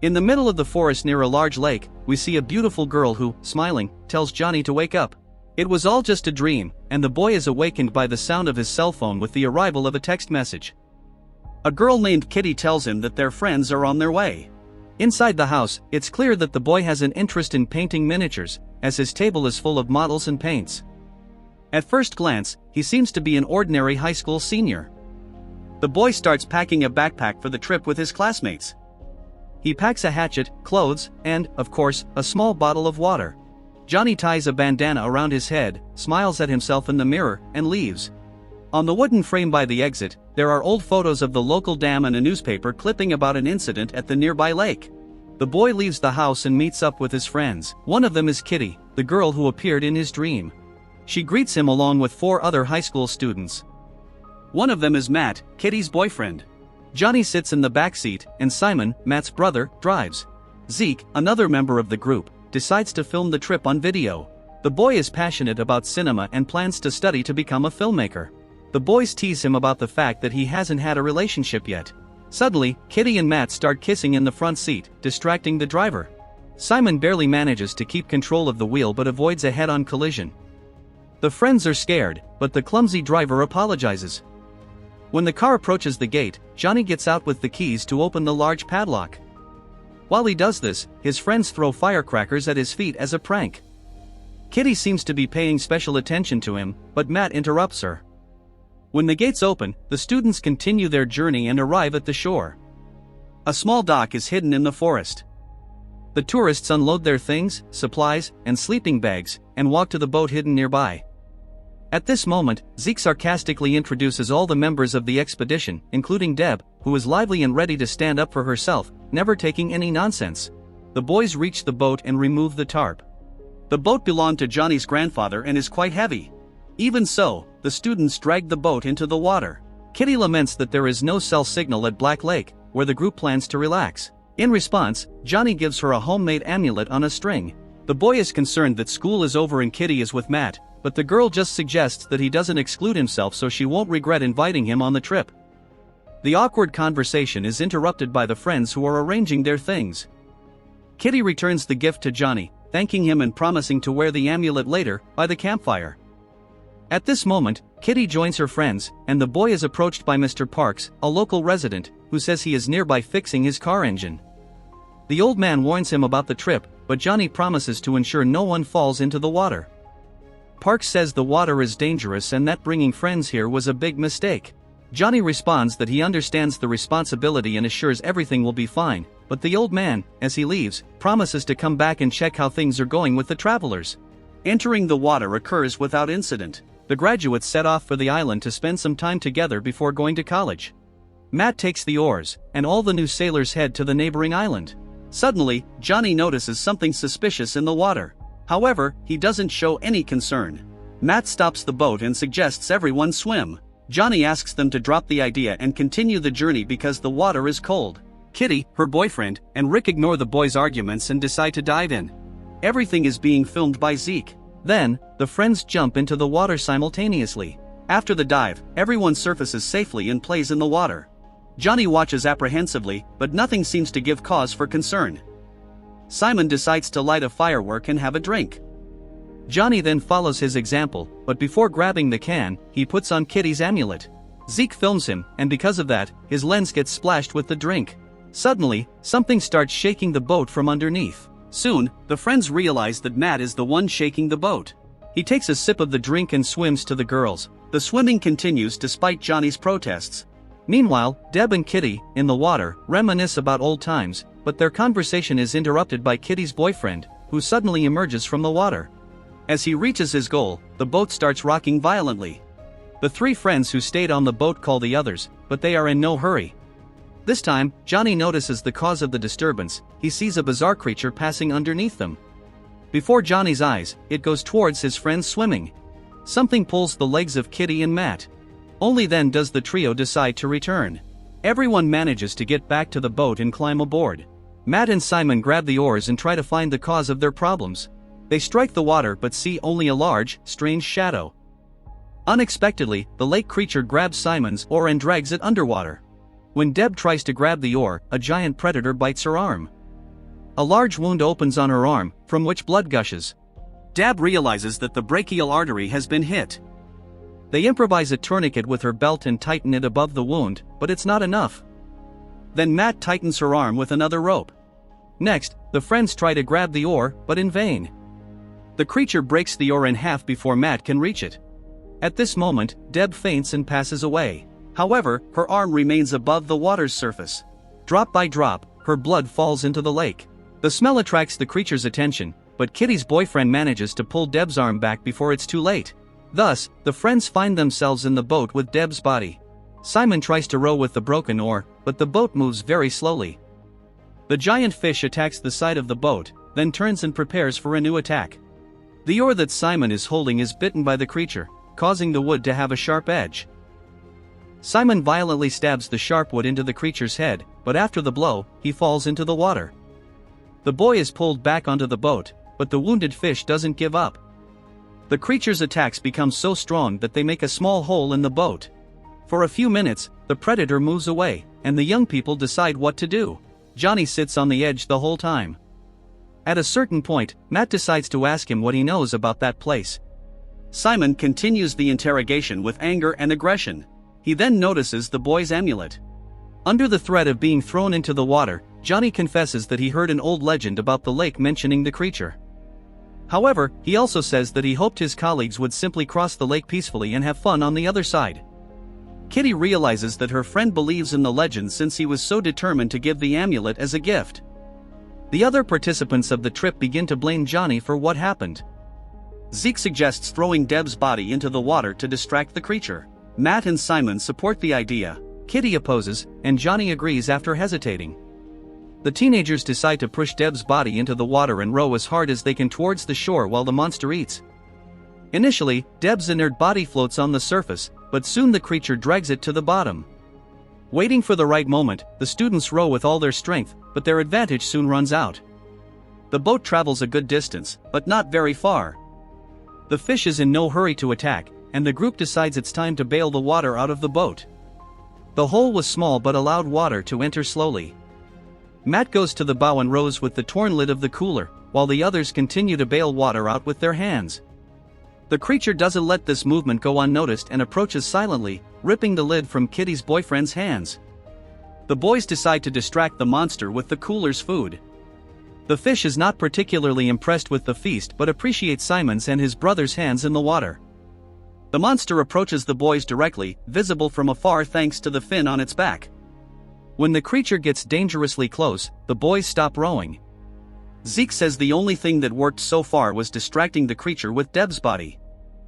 In the middle of the forest near a large lake, we see a beautiful girl who, smiling, tells Johnny to wake up. It was all just a dream, and the boy is awakened by the sound of his cell phone with the arrival of a text message. A girl named Kitty tells him that their friends are on their way. Inside the house, it's clear that the boy has an interest in painting miniatures, as his table is full of models and paints. At first glance, he seems to be an ordinary high school senior. The boy starts packing a backpack for the trip with his classmates. He packs a hatchet, clothes, and, of course, a small bottle of water. Johnny ties a bandana around his head, smiles at himself in the mirror, and leaves. On the wooden frame by the exit, there are old photos of the local dam and a newspaper clipping about an incident at the nearby lake. The boy leaves the house and meets up with his friends. One of them is Kitty, the girl who appeared in his dream. She greets him along with 4 other high school students. One of them is Matt, Kitty's boyfriend. Johnny sits in the back seat, and Simon, Matt's brother, drives. Zeke, another member of the group, decides to film the trip on video. The boy is passionate about cinema and plans to study to become a filmmaker. The boys tease him about the fact that he hasn't had a relationship yet. Suddenly, Kitty and Matt start kissing in the front seat, distracting the driver. Simon barely manages to keep control of the wheel but avoids a head-on collision. The friends are scared, but the clumsy driver apologizes. When the car approaches the gate, Johnny gets out with the keys to open the large padlock. While he does this, his friends throw firecrackers at his feet as a prank. Kitty seems to be paying special attention to him, but Matt interrupts her. When the gates open, the students continue their journey and arrive at the shore. A small dock is hidden in the forest. The tourists unload their things, supplies, and sleeping bags, and walk to the boat hidden nearby. At this moment, Zeke sarcastically introduces all the members of the expedition, including Deb, who is lively and ready to stand up for herself, never taking any nonsense. The boys reach the boat and remove the tarp. The boat belonged to Johnny's grandfather and is quite heavy. Even so, the students drag the boat into the water. Kitty laments that there is no cell signal at Black Lake, where the group plans to relax. In response, Johnny gives her a homemade amulet on a string. The boy is concerned that school is over and Kitty is with Matt, but the girl just suggests that he doesn't exclude himself so she won't regret inviting him on the trip. The awkward conversation is interrupted by the friends who are arranging their things. Kitty returns the gift to Johnny, thanking him and promising to wear the amulet later, by the campfire. At this moment, Kitty joins her friends, and the boy is approached by Mr. Parks, a local resident, who says he is nearby fixing his car engine. The old man warns him about the trip, but Johnny promises to ensure no one falls into the water. Parks says the water is dangerous and that bringing friends here was a big mistake. Johnny responds that he understands the responsibility and assures everything will be fine, but the old man, as he leaves, promises to come back and check how things are going with the travelers. Entering the water occurs without incident. The graduates set off for the island to spend some time together before going to college. Matt takes the oars, and all the new sailors head to the neighboring island. Suddenly, Johnny notices something suspicious in the water. However, he doesn't show any concern. Matt stops the boat and suggests everyone swim. Johnny asks them to drop the idea and continue the journey because the water is cold. Kitty, her boyfriend, and Rick ignore the boys' arguments and decide to dive in. Everything is being filmed by Zeke. Then, the friends jump into the water simultaneously. After the dive, everyone surfaces safely and plays in the water. Johnny watches apprehensively, but nothing seems to give cause for concern. Simon decides to light a firework and have a drink. Johnny then follows his example, but before grabbing the can, he puts on Kitty's amulet. Zeke films him, and because of that, his lens gets splashed with the drink. Suddenly, something starts shaking the boat from underneath. Soon, the friends realize that Matt is the one shaking the boat. He takes a sip of the drink and swims to the girls. The swimming continues despite Johnny's protests. Meanwhile, Deb and Kitty, in the water, reminisce about old times, but their conversation is interrupted by Kitty's boyfriend, who suddenly emerges from the water. As he reaches his goal, the boat starts rocking violently. The 3 friends who stayed on the boat call the others, but they are in no hurry. This time, Johnny notices the cause of the disturbance. He sees a bizarre creature passing underneath them. Before Johnny's eyes, it goes towards his friends swimming. Something pulls the legs of Kitty and Matt. Only then does the trio decide to return. Everyone manages to get back to the boat and climb aboard. Matt and Simon grab the oars and try to find the cause of their problems. They strike the water but see only a large, strange shadow. Unexpectedly, the lake creature grabs Simon's oar and drags it underwater. When Deb tries to grab the oar, a giant predator bites her arm. A large wound opens on her arm, from which blood gushes. Deb realizes that the brachial artery has been hit. They improvise a tourniquet with her belt and tighten it above the wound, but it's not enough. Then Matt tightens her arm with another rope. Next, the friends try to grab the oar, but in vain. The creature breaks the oar in half before Matt can reach it. At this moment, Deb faints and passes away. However, her arm remains above the water's surface. Drop by drop, her blood falls into the lake. The smell attracts the creature's attention, but Kitty's boyfriend manages to pull Deb's arm back before it's too late. Thus, the friends find themselves in the boat with Deb's body. Simon tries to row with the broken oar, but the boat moves very slowly. The giant fish attacks the side of the boat, then turns and prepares for a new attack. The oar that Simon is holding is bitten by the creature, causing the wood to have a sharp edge. Simon violently stabs the sharp wood into the creature's head, but after the blow, he falls into the water. The boy is pulled back onto the boat, but the wounded fish doesn't give up. The creature's attacks become so strong that they make a small hole in the boat. For a few minutes, the predator moves away, and the young people decide what to do. Johnny sits on the edge the whole time. At a certain point, Matt decides to ask him what he knows about that place. Simon continues the interrogation with anger and aggression. He then notices the boy's amulet. Under the threat of being thrown into the water, Johnny confesses that he heard an old legend about the lake mentioning the creature. However, he also says that he hoped his colleagues would simply cross the lake peacefully and have fun on the other side. Kitty realizes that her friend believes in the legend since he was so determined to give the amulet as a gift. The other participants of the trip begin to blame Johnny for what happened. Zeke suggests throwing Deb's body into the water to distract the creature. Matt and Simon support the idea. Kitty opposes, and Johnny agrees after hesitating. The teenagers decide to push Deb's body into the water and row as hard as they can towards the shore while the monster eats. Initially, Deb's inert body floats on the surface, but soon the creature drags it to the bottom. Waiting for the right moment, the students row with all their strength, but their advantage soon runs out. The boat travels a good distance, but not very far. The fish is in no hurry to attack, and the group decides it's time to bail the water out of the boat. The hole was small but allowed water to enter slowly. Matt goes to the bow and rows with the torn lid of the cooler, while the others continue to bail water out with their hands. The creature doesn't let this movement go unnoticed and approaches silently, ripping the lid from Kitty's boyfriend's hands. The boys decide to distract the monster with the cooler's food. The fish is not particularly impressed with the feast but appreciates Simon's and his brother's hands in the water. The monster approaches the boys directly, visible from afar thanks to the fin on its back. When the creature gets dangerously close, the boys stop rowing. Zeke says the only thing that worked so far was distracting the creature with Deb's body.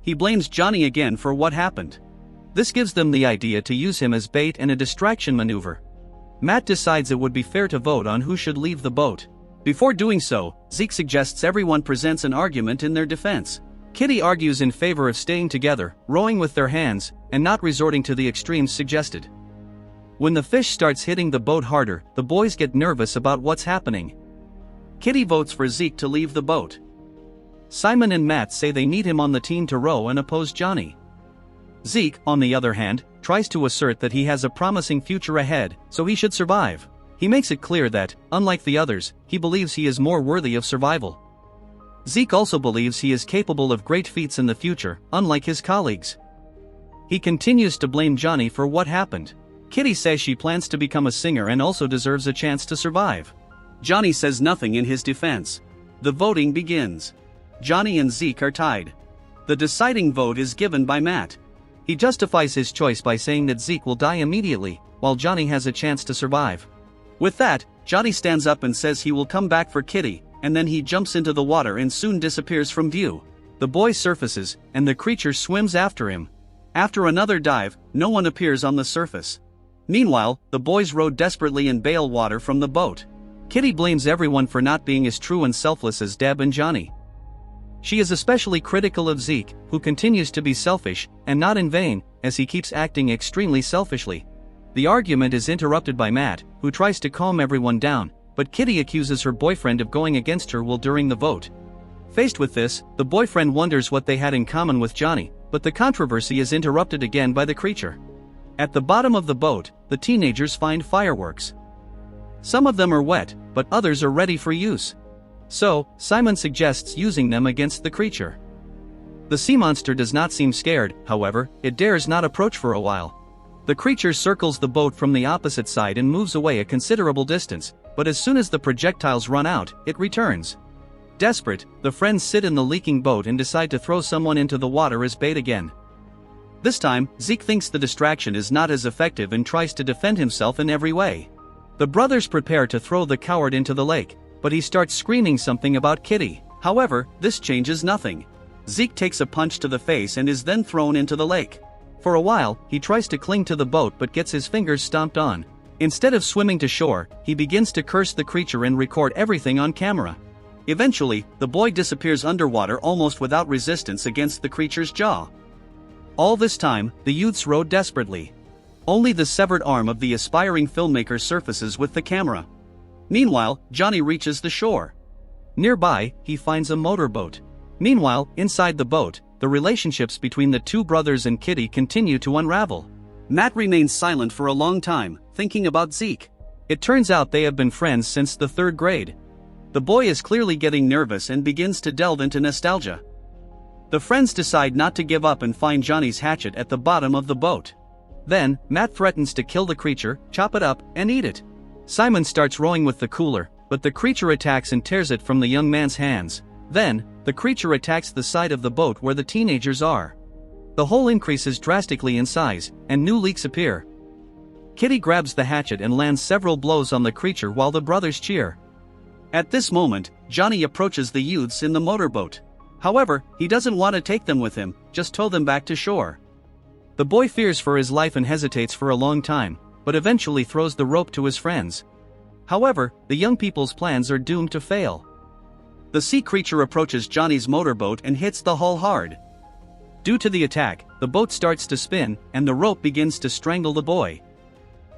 He blames Johnny again for what happened. This gives them the idea to use him as bait and a distraction maneuver. Matt decides it would be fair to vote on who should leave the boat. Before doing so, Zeke suggests everyone presents an argument in their defense. Kitty argues in favor of staying together, rowing with their hands, and not resorting to the extremes suggested. When the fish starts hitting the boat harder, the boys get nervous about what's happening. Kitty votes for Zeke to leave the boat. Simon and Matt say they need him on the team to row and oppose Johnny. Zeke, on the other hand, tries to assert that he has a promising future ahead, so he should survive. He makes it clear that, unlike the others, he believes he is more worthy of survival. Zeke also believes he is capable of great feats in the future, unlike his colleagues. He continues to blame Johnny for what happened. Kitty says she plans to become a singer and also deserves a chance to survive. Johnny says nothing in his defense. The voting begins. Johnny and Zeke are tied. The deciding vote is given by Matt. He justifies his choice by saying that Zeke will die immediately, while Johnny has a chance to survive. With that, Johnny stands up and says he will come back for Kitty, and then he jumps into the water and soon disappears from view. The boy surfaces, and the creature swims after him. After another dive, no one appears on the surface. Meanwhile, the boys row desperately and bail water from the boat. Kitty blames everyone for not being as true and selfless as Deb and Johnny. She is especially critical of Zeke, who continues to be selfish, and not in vain, as he keeps acting extremely selfishly. The argument is interrupted by Matt, who tries to calm everyone down, but Kitty accuses her boyfriend of going against her will during the vote. Faced with this, the boyfriend wonders what they had in common with Johnny, but the controversy is interrupted again by the creature. At the bottom of the boat, the teenagers find fireworks. Some of them are wet, but others are ready for use. So, Simon suggests using them against the creature. The sea monster does not seem scared, however, it dares not approach for a while. The creature circles the boat from the opposite side and moves away a considerable distance, but as soon as the projectiles run out, it returns. Desperate, the friends sit in the leaking boat and decide to throw someone into the water as bait again. This time, Zeke thinks the distraction is not as effective and tries to defend himself in every way. The brothers prepare to throw the coward into the lake, but he starts screaming something about Kitty. However, this changes nothing. Zeke takes a punch to the face and is then thrown into the lake. For a while, he tries to cling to the boat but gets his fingers stomped on. Instead of swimming to shore, he begins to curse the creature and record everything on camera. Eventually, the boy disappears underwater almost without resistance against the creature's jaw. All this time, the youths rowed desperately. Only the severed arm of the aspiring filmmaker surfaces with the camera. Meanwhile, Johnny reaches the shore. Nearby, he finds a motorboat. Meanwhile, inside the boat, the relationships between the two brothers and Kitty continue to unravel. Matt remains silent for a long time, thinking about Zeke. It turns out they have been friends since the 3rd grade. The boy is clearly getting nervous and begins to delve into nostalgia. The friends decide not to give up and find Johnny's hatchet at the bottom of the boat. Then, Matt threatens to kill the creature, chop it up, and eat it. Simon starts rowing with the cooler, but the creature attacks and tears it from the young man's hands. Then, the creature attacks the side of the boat where the teenagers are. The hole increases drastically in size, and new leaks appear. Kitty grabs the hatchet and lands several blows on the creature while the brothers cheer. At this moment, Johnny approaches the youths in the motorboat. However, he doesn't want to take them with him, just tow them back to shore. The boy fears for his life and hesitates for a long time, but eventually throws the rope to his friends. However, the young people's plans are doomed to fail. The sea creature approaches Johnny's motorboat and hits the hull hard. Due to the attack, the boat starts to spin, and the rope begins to strangle the boy.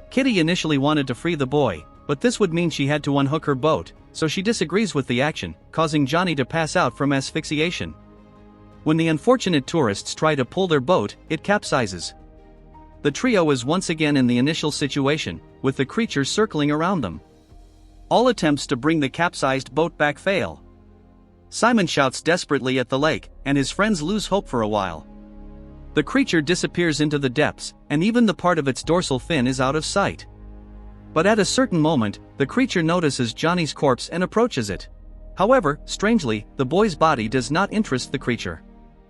Kitty initially wanted to free the boy, but this would mean she had to unhook her boat, so she disagrees with the action, causing Johnny to pass out from asphyxiation. When the unfortunate tourists try to pull their boat, it capsizes. The trio is once again in the initial situation, with the creature circling around them. All attempts to bring the capsized boat back fail. Simon shouts desperately at the lake, and his friends lose hope for a while. The creature disappears into the depths, and even the part of its dorsal fin is out of sight. But at a certain moment, the creature notices Johnny's corpse and approaches it. However, strangely, the boy's body does not interest the creature.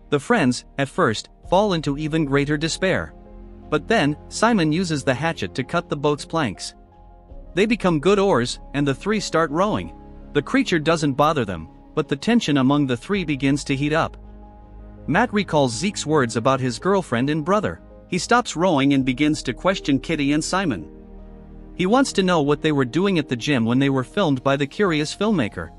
The friends, at first, fall into even greater despair. But then, Simon uses the hatchet to cut the boat's planks. They become good oars, and the three start rowing. The creature doesn't bother them, but the tension among the three begins to heat up. Matt recalls Zeke's words about his girlfriend and brother. He stops rowing and begins to question Kitty and Simon. He wants to know what they were doing at the gym when they were filmed by the curious filmmaker.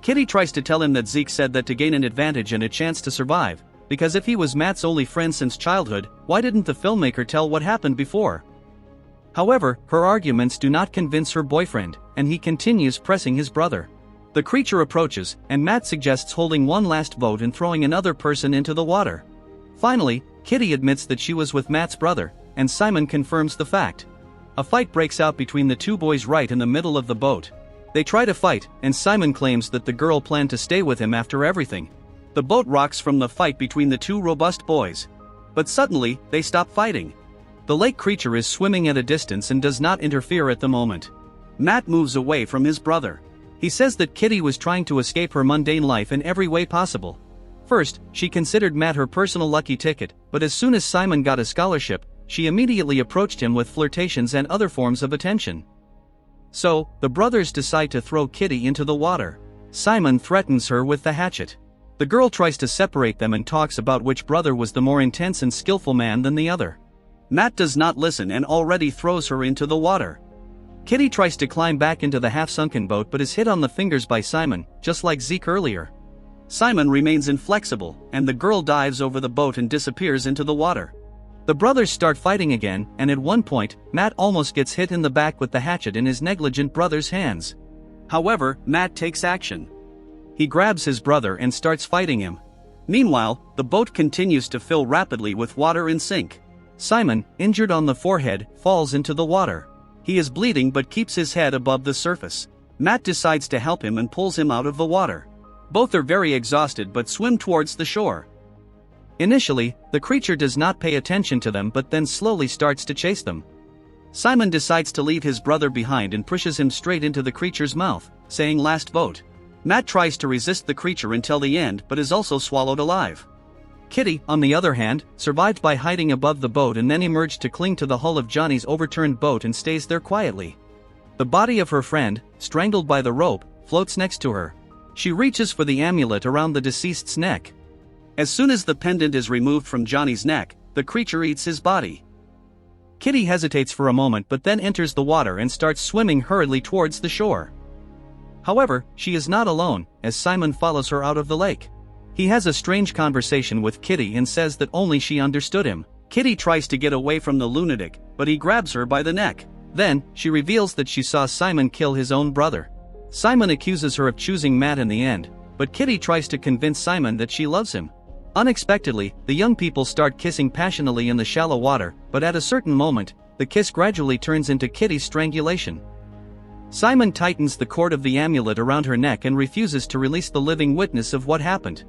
Kitty tries to tell him that Zeke said that to gain an advantage and a chance to survive, because if he was Matt's only friend since childhood, why didn't the filmmaker tell what happened before? However, her arguments do not convince her boyfriend, and he continues pressing his brother. The creature approaches, and Matt suggests holding one last vote and throwing another person into the water. Finally, Kitty admits that she was with Matt's brother, and Simon confirms the fact. A fight breaks out between the two boys right in the middle of the boat. They try to fight, and Simon claims that the girl planned to stay with him after everything. The boat rocks from the fight between the two robust boys. But suddenly, they stop fighting. The lake creature is swimming at a distance and does not interfere at the moment. Matt moves away from his brother. He says that Kitty was trying to escape her mundane life in every way possible. First, she considered Matt her personal lucky ticket, but as soon as Simon got a scholarship, she immediately approached him with flirtations and other forms of attention. So, the brothers decide to throw Kitty into the water. Simon threatens her with the hatchet. The girl tries to separate them and talks about which brother was the more intense and skillful man than the other. Matt does not listen and already throws her into the water. Kitty tries to climb back into the half-sunken boat but is hit on the fingers by Simon, just like Zeke earlier. Simon remains inflexible, and the girl dives over the boat and disappears into the water. The brothers start fighting again, and at one point, Matt almost gets hit in the back with the hatchet in his negligent brother's hands. However, Matt takes action. He grabs his brother and starts fighting him. Meanwhile, the boat continues to fill rapidly with water and sink. Simon, injured on the forehead, falls into the water. He is bleeding but keeps his head above the surface. Matt decides to help him and pulls him out of the water. Both are very exhausted but swim towards the shore. Initially, the creature does not pay attention to them but then slowly starts to chase them. Simon decides to leave his brother behind and pushes him straight into the creature's mouth, saying last vote. Matt tries to resist the creature until the end but is also swallowed alive. Kitty, on the other hand, survived by hiding above the boat and then emerged to cling to the hull of Johnny's overturned boat and stays there quietly. The body of her friend, strangled by the rope, floats next to her. She reaches for the amulet around the deceased's neck. As soon as the pendant is removed from Johnny's neck, the creature eats his body. Kitty hesitates for a moment but then enters the water and starts swimming hurriedly towards the shore. However, she is not alone, as Simon follows her out of the lake. He has a strange conversation with Kitty and says that only she understood him. Kitty tries to get away from the lunatic, but he grabs her by the neck. Then, she reveals that she saw Simon kill his own brother. Simon accuses her of choosing Matt in the end, but Kitty tries to convince Simon that she loves him. Unexpectedly, the young people start kissing passionately in the shallow water, but at a certain moment, the kiss gradually turns into Kitty's strangulation. Simon tightens the cord of the amulet around her neck and refuses to release the living witness of what happened.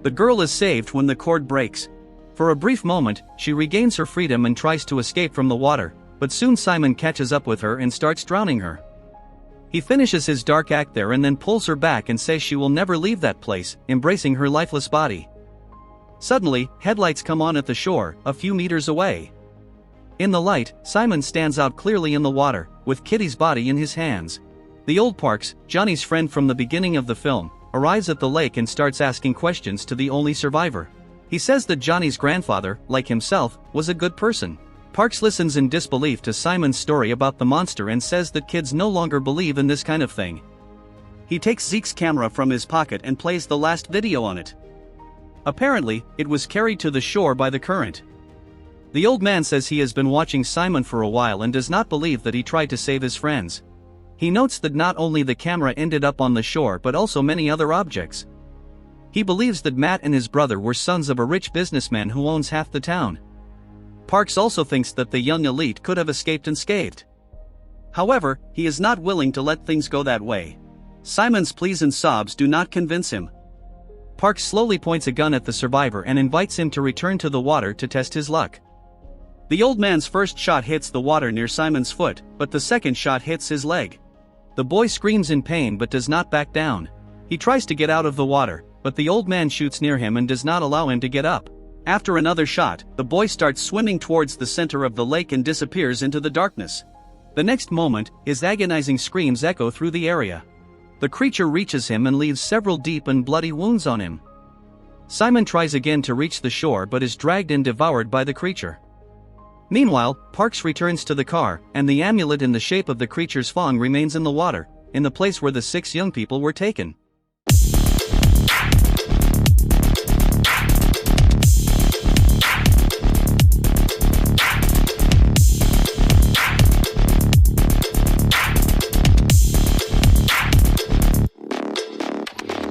The girl is saved when the cord breaks. For a brief moment, she regains her freedom and tries to escape from the water, but soon Simon catches up with her and starts drowning her. He finishes his dark act there and then pulls her back and says she will never leave that place, embracing her lifeless body. Suddenly, headlights come on at the shore, a few meters away. In the light, Simon stands out clearly in the water, with Kitty's body in his hands. The old Parks, Johnny's friend from the beginning of the film, arrives at the lake and starts asking questions to the only survivor. He says that Johnny's grandfather, like himself, was a good person. Parks listens in disbelief to Simon's story about the monster and says that kids no longer believe in this kind of thing. He takes Zeke's camera from his pocket and plays the last video on it. Apparently, it was carried to the shore by the current. The old man says he has been watching Simon for a while and does not believe that he tried to save his friends. He notes that not only the camera ended up on the shore but also many other objects. He believes that Matt and his brother were sons of a rich businessman who owns half the town. Parks also thinks that the young elite could have escaped unscathed. However, he is not willing to let things go that way. Simon's pleas and sobs do not convince him. Parks slowly points a gun at the survivor and invites him to return to the water to test his luck. The old man's first shot hits the water near Simon's foot, but the second shot hits his leg. The boy screams in pain but does not back down. He tries to get out of the water, but the old man shoots near him and does not allow him to get up. After another shot, the boy starts swimming towards the center of the lake and disappears into the darkness. The next moment, his agonizing screams echo through the area. The creature reaches him and leaves several deep and bloody wounds on him. Simon tries again to reach the shore but is dragged and devoured by the creature. Meanwhile, Parks returns to the car, and the amulet in the shape of the creature's fang remains in the water, in the place where the 6 young people were taken.